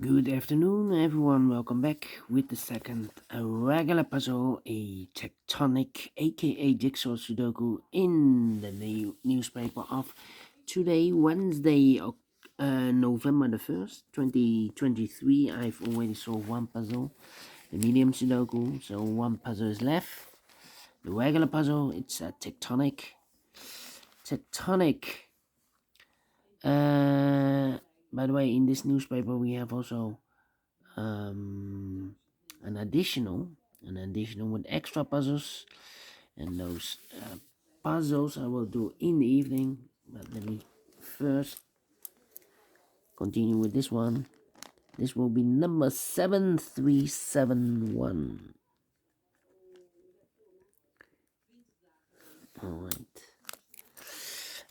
Good afternoon, everyone. Welcome back with the second regular puzzle, a tectonic, aka jigsaw Sudoku, in the newspaper of today, Wednesday, November the 1st, 2023. I've already solved one puzzle, the medium Sudoku, so one puzzle is left. The regular puzzle, it's a tectonic. Tectonic. By the way, in this newspaper, we have also an additional with extra puzzles, and those puzzles I will do in the evening. But let me first continue with this one. This will be number 7371. All right.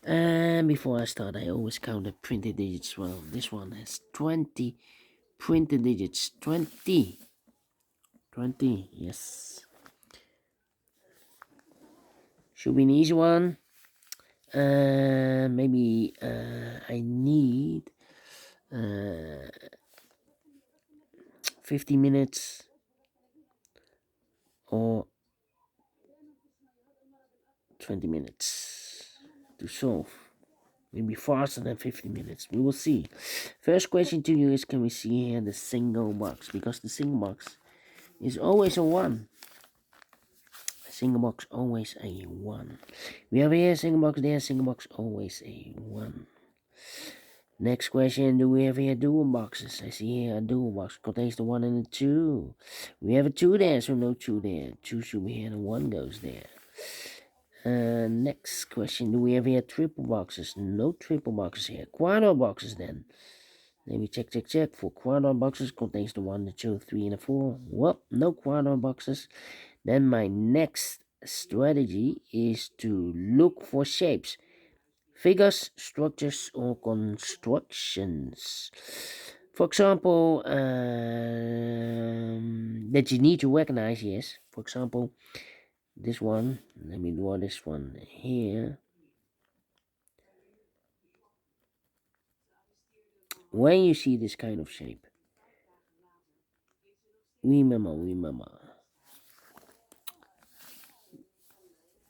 And before I start, I always count the printed digits. Well, this one has 20 printed digits. 20, yes. Should be an easy one. Maybe I need 50 minutes or 20 minutes to solve. Maybe faster than 50 minutes. We will see. First question to you is, can we see here the single box? Because the single box is always a 1. A single box always a 1. We have here a single box, there, single box always a 1. Next question, do we have here dual boxes? I see here a dual box contains the 1 and the 2. We have a 2 there, so no 2 there. 2 should be here and 1 goes there. Next question, do we have here triple boxes? No triple boxes here. Quadro boxes then. Let me check. For quadro boxes contains the 1, the 2, 3, and the 4. Well, no quadro boxes. Then my next strategy is to look for shapes. Figures, structures, or constructions. For example, that you need to recognize, yes. For example, this one. Let me draw this one here. When you see this kind of shape, remember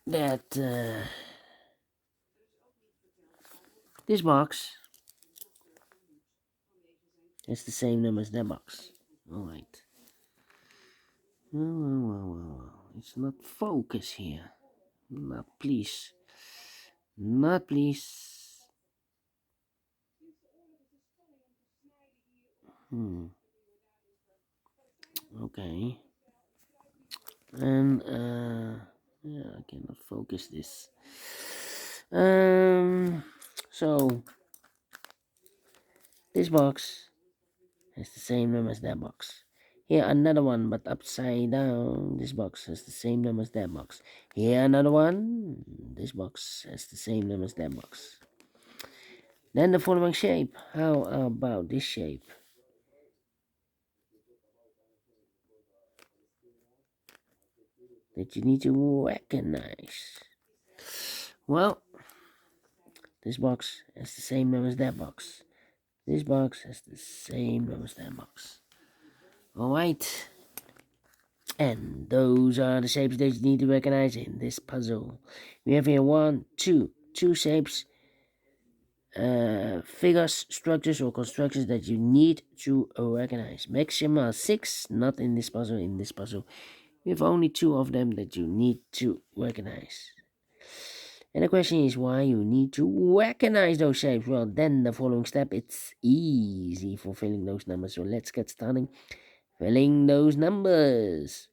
that this box is the same number as that box. Alright. Well. It's not focus here. Not please. Okay. And yeah, I cannot focus this. So this box has the same number as that box. Here another one, but upside down. This box has the same number as that box. Here another one. This box has the same number as that box. Then the following shape. How about this shape? That you need to recognize. Well, this box has the same number as that box. This box has the same number as that box. Alright. And those are the shapes that you need to recognize in this puzzle. We have here two shapes, figures, structures, or constructions that you need to recognize. Maximum 6, not in this puzzle. In this puzzle, we have only 2 of them that you need to recognize. And the question is why you need to recognize those shapes. Well, then the following step, it's easy for filling those numbers. So let's get started filling those numbers.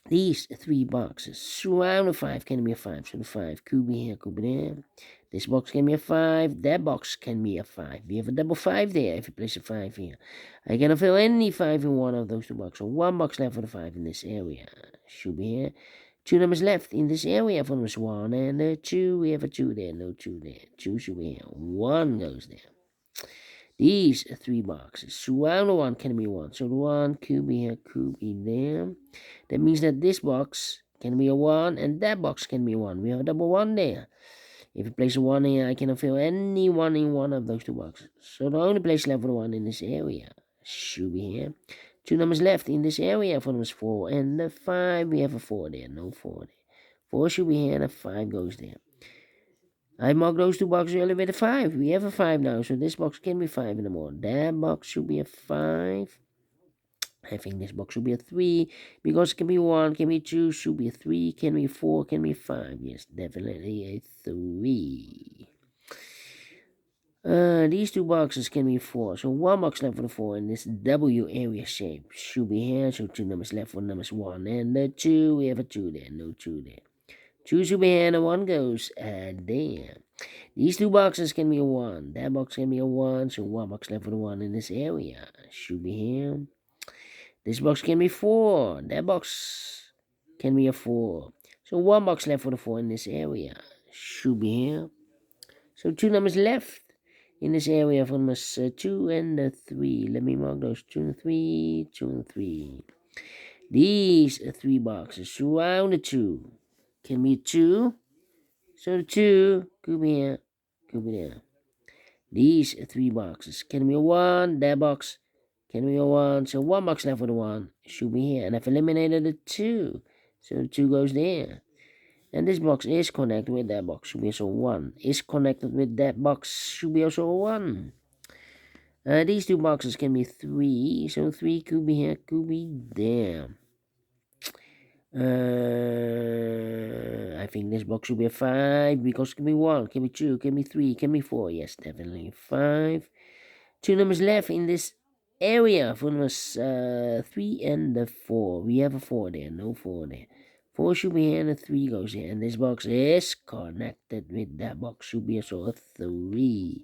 These 3 boxes surround a 5 can be a 5. So the 5 could be here, could be there. This box can be a 5. That box can be a 5. We have a double 5 there if you place a 5 here. I cannot fill any 5 in one of those 2 boxes. So 1 box left for the 5 in this area. Should be here. 2 numbers left in this area for numbers 1 and 2. We have a 2 there, no 2 there. 2 should be here. 1 goes there. These 3 boxes surround the 1 can be 1. So the 1 could be here, could be there. That means that this box can be a 1 and that box can be 1. We have a double 1 there. If you place a 1 here, I cannot fill any 1 in one of those 2 boxes. So the only place left for the 1 in this area should be here. 2 numbers left in this area for numbers 4 and the 5. We have a 4 there, no 4 there. 4 should be here and a 5 goes there. I marked those 2 boxes earlier with a 5. We have a 5 now, so this box can be 5 in the morning. That box should be a 5. I think this box should be a 3, because it can be 1, can be 2, should be a 3, can be 4, can be 5. Yes, definitely a 3. These 2 boxes can be 4, so 1 box left for the 4 in this W area shape should be here, so 2 numbers left for numbers 1 and the 2. We have a 2 there, no 2 there. 2 should be here and a 1 goes there. These 2 boxes can be a 1, that box can be a 1, so 1 box left for the 1 in this area should be here. This box can be 4, that box can be a 4, so 1 box left for the 4 in this area should be here. So 2 numbers left in this area for numbers 2 and 3. Let me mark those 2 and 3, 2 and 3. These 3 boxes surround the 2 can be 2, so the 2 could be here, could be there. These 3 boxes can be a 1, that box can be a 1, so 1 box left for the 1 should be here, and I've eliminated the 2, so the 2 goes there. And this box is connected with that box, should be also 1. Is connected with that box, should be also a 1. These 2 boxes can be 3, so 3 could be here, could be there. I think this box should be a 5, because it can be 1, can be 2, can be 3, can be 4. Yes, definitely 5. 2 numbers left in this area for numbers 3 and the 4. We have a 4 there, no 4 there. 4 should be here and a 3 goes here. And this box is connected with that box, should be also a 3.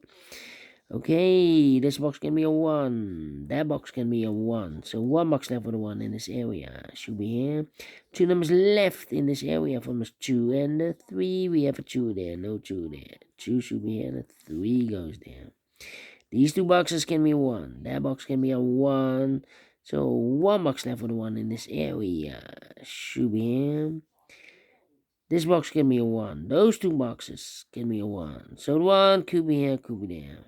Okay, this box can be a 1. That box can be a 1. So 1 box left for the 1 in this area should be here. 2 numbers left in this area for numbers 2 and the 3. We have a 2 there, no 2 there. 2 should be here and a 3 goes there. These 2 boxes can be 1. That box can be a 1. So 1 box left for the 1 in this area should be here. This box can be a 1. Those 2 boxes can be a 1. So the 1 could be here, could be there.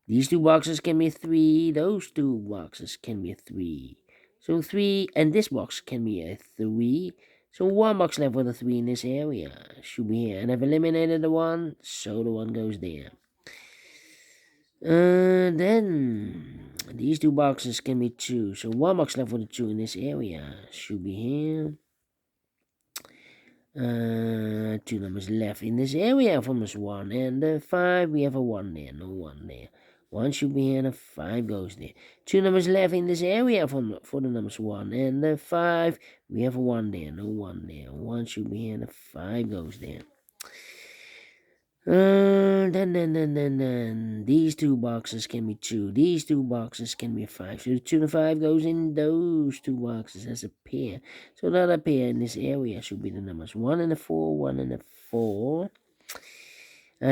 These 2 boxes can be 3. Those 2 boxes can be a 3. So 3, and this box can be a 3. So 1 box left for the 3 in this area should be here. And I've eliminated the 1, so the 1 goes there. Then these 2 boxes can be 2. So 1 box left for the 2 in this area should be here. 2 numbers left in this area from this 1 and the 5. We have a 1 there, no 1 there. 1 should be here and a 5 goes there. 2 numbers left in this area for the numbers 1 and the 5. We have a 1 there, no 1 there. 1 should be here and a 5 goes there. Then these 2 boxes can be 2. These 2 boxes can be 5. So 2 and 5 goes in those 2 boxes as a pair. So another pair in this area should be the numbers 1 and a 4, 1 and a 4.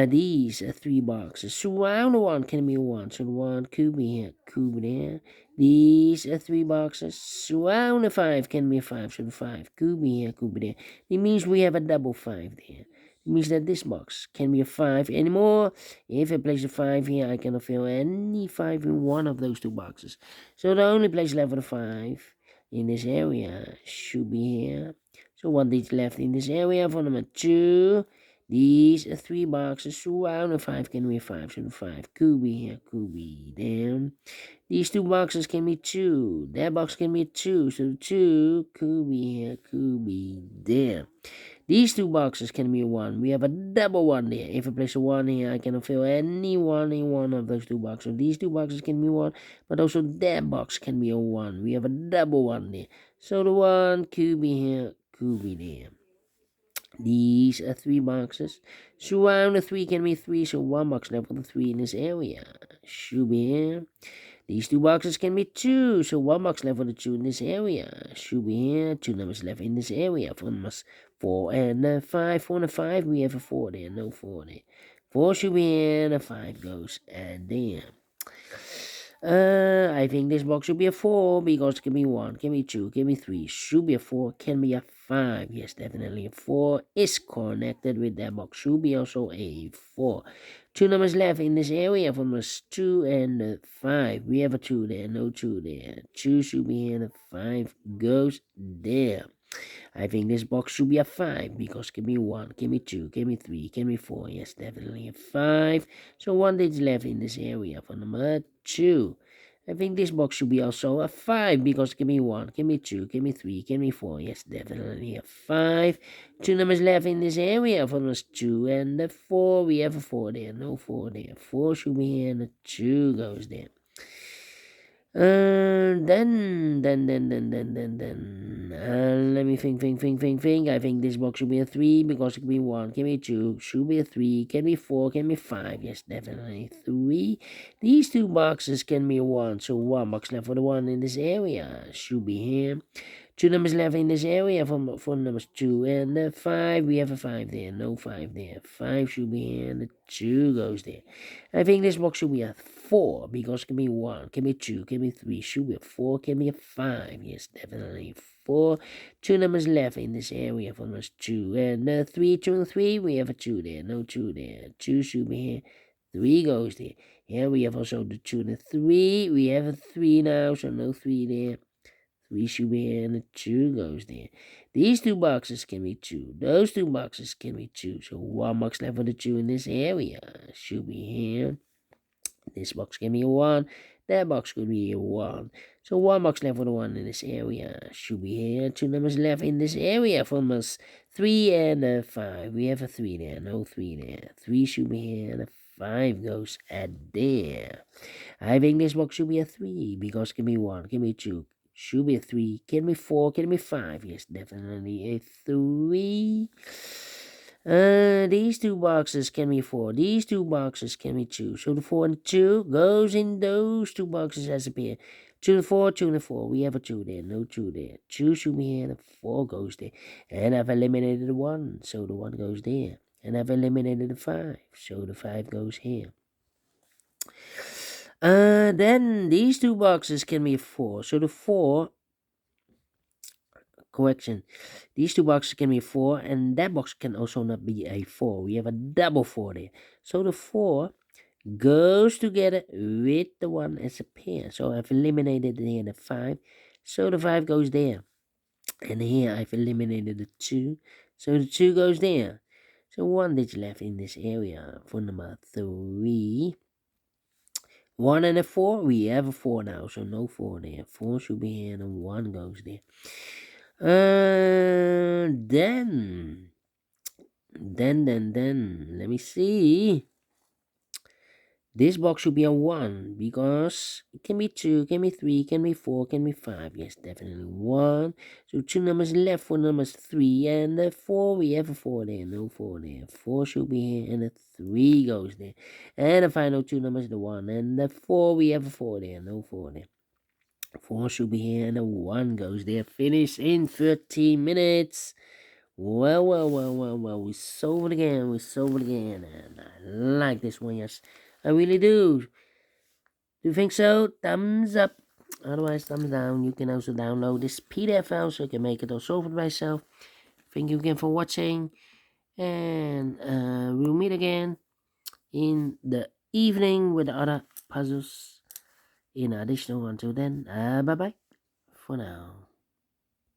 These 3 boxes surround the 1 can be 1. So the 1 could be here, could be there. These 3 boxes surround the 5 can be a 5. So the 5 could be here, could be there. It means we have a double 5 there. It means that this box can be a 5 anymore. If I place a 5 here, I cannot fill any 5 in one of those 2 boxes. So the only place left for the 5 in this area should be here. So 1 digit left in this area for number 2. These 3 boxes surround the 5 can be a 5. So the 5 could be here, could be there. These 2 boxes can be 2. That box can be 2. So the 2 could be here, could be there. These 2 boxes can be a 1. We have a double 1 there. If I place a 1 here, I cannot fill any 1 in one of those 2 boxes. So these 2 boxes can be 1, but also that box can be a 1. We have a double 1 there. So the 1 could be here, could be there. These 3 boxes surround the 3 can be 3. So 1 box left for the 3 in this area should be here. These 2 boxes can be 2, so 1 box left for the 2 in this area should be here. 2 numbers left in this area for numbers 4 and 5. 4 and 5, we have a 4 there, no 4 there. 4 should be here, and a 5 goes there. I think this box should be a 4, because it can be 1, can be 2, can be 3, should be a 4, can be a 5. Yes, definitely a 4 is connected with that box. Should be also a 4. Two numbers left in this area from us 2 and 5. We have a 2 there, no 2 there. 2 should be here, and 5 goes there. I think this box should be a 5 because give me 1, give me 2, give me 3, give me 4. Yes, definitely a 5. So 1 digit left in this area for number 2. I think this box should be also a 5 because give me 1, give me 2, give me 3, give me 4. Yes, definitely a 5. Two numbers left in this area for us 2 and the 4. We have a 4 there, no 4 there. 4 should be here and the 2 goes there. Let me think. I think this box should be a 3 because it can be 1, can be 2, should be a 3, can be 4, can be 5. Yes, definitely 3. These two boxes can be 1, so 1 box left for the 1 in this area. Should be here. Two numbers left in this area for numbers 2 and 5. We have a 5 there, no 5 there. 5 should be here, and the 2 goes there. I think this box should be a 4 because it can be 1, can be 2, can be 3, should be a 4, can be a 5. Yes, definitely 4. Two numbers left in this area for numbers 2 and 3. 2 and 3, we have a 2 there, no 2 there. 2 should be here, 3 goes there. Here we have also the 2 and the 3. We have a 3 now, so no 3 there. 3 should be here and the 2 goes there. These two boxes can be 2. Those two boxes can be 2. So 1 box left for the 2 in this area. Should be here. This box can be a 1. That box could be a 1. So 1 box left for the 1 in this area. Should be here. 2 numbers left in this area from us 3 and 5. We have a 3 there. No 3 there. 3 should be here and a 5 goes at there. I think this box should be a 3 because it can be 1, can be 2. Should be a 3, can be 4, can be 5. Yes, definitely a 3. These two boxes can be 4. These two boxes can be 2. So the 4 and 2 goes in those two boxes as a pair. 2 and 4, 2 and 4. We have a 2 there, no 2 there. 2 should be here, and a 4 goes there. And I've eliminated the 1, so the 1 goes there. And I've eliminated the 5, so the 5 goes here. Then these two boxes can be 4. So the 4, correction, these two boxes can be 4, and that box can also not be a 4. We have a double 4 there. So the 4 goes together with the 1 as a pair. So I've eliminated here the 5. So the 5 goes there. And here I've eliminated the 2. So the 2 goes there. So 1 digit left in this area for number 3. 1 and a 4, we have a 4 now, so no 4 there. 4 should be here and 1 goes there. Then, let me see. This box should be a 1 because it can be 2, can be 3, can be 4, can be 5. Yes, definitely 1. So 2 numbers left for numbers 3 and the 4. We have a 4 there, no 4 there. 4 should be here and the 3 goes there. And the final 2 numbers, the 1 and the 4. We have a 4 there, no 4 there. 4 should be here and the 1 goes there. Finish in 13 minutes. Well, we solved it again, and I like this one, yes, I really do. Do you think so? Thumbs up. Otherwise, thumbs down. You can also download this PDF file so you can make it all solve it myself. Thank you again for watching, and we'll meet again in the evening with the other puzzles in additional. Until then, bye-bye for now.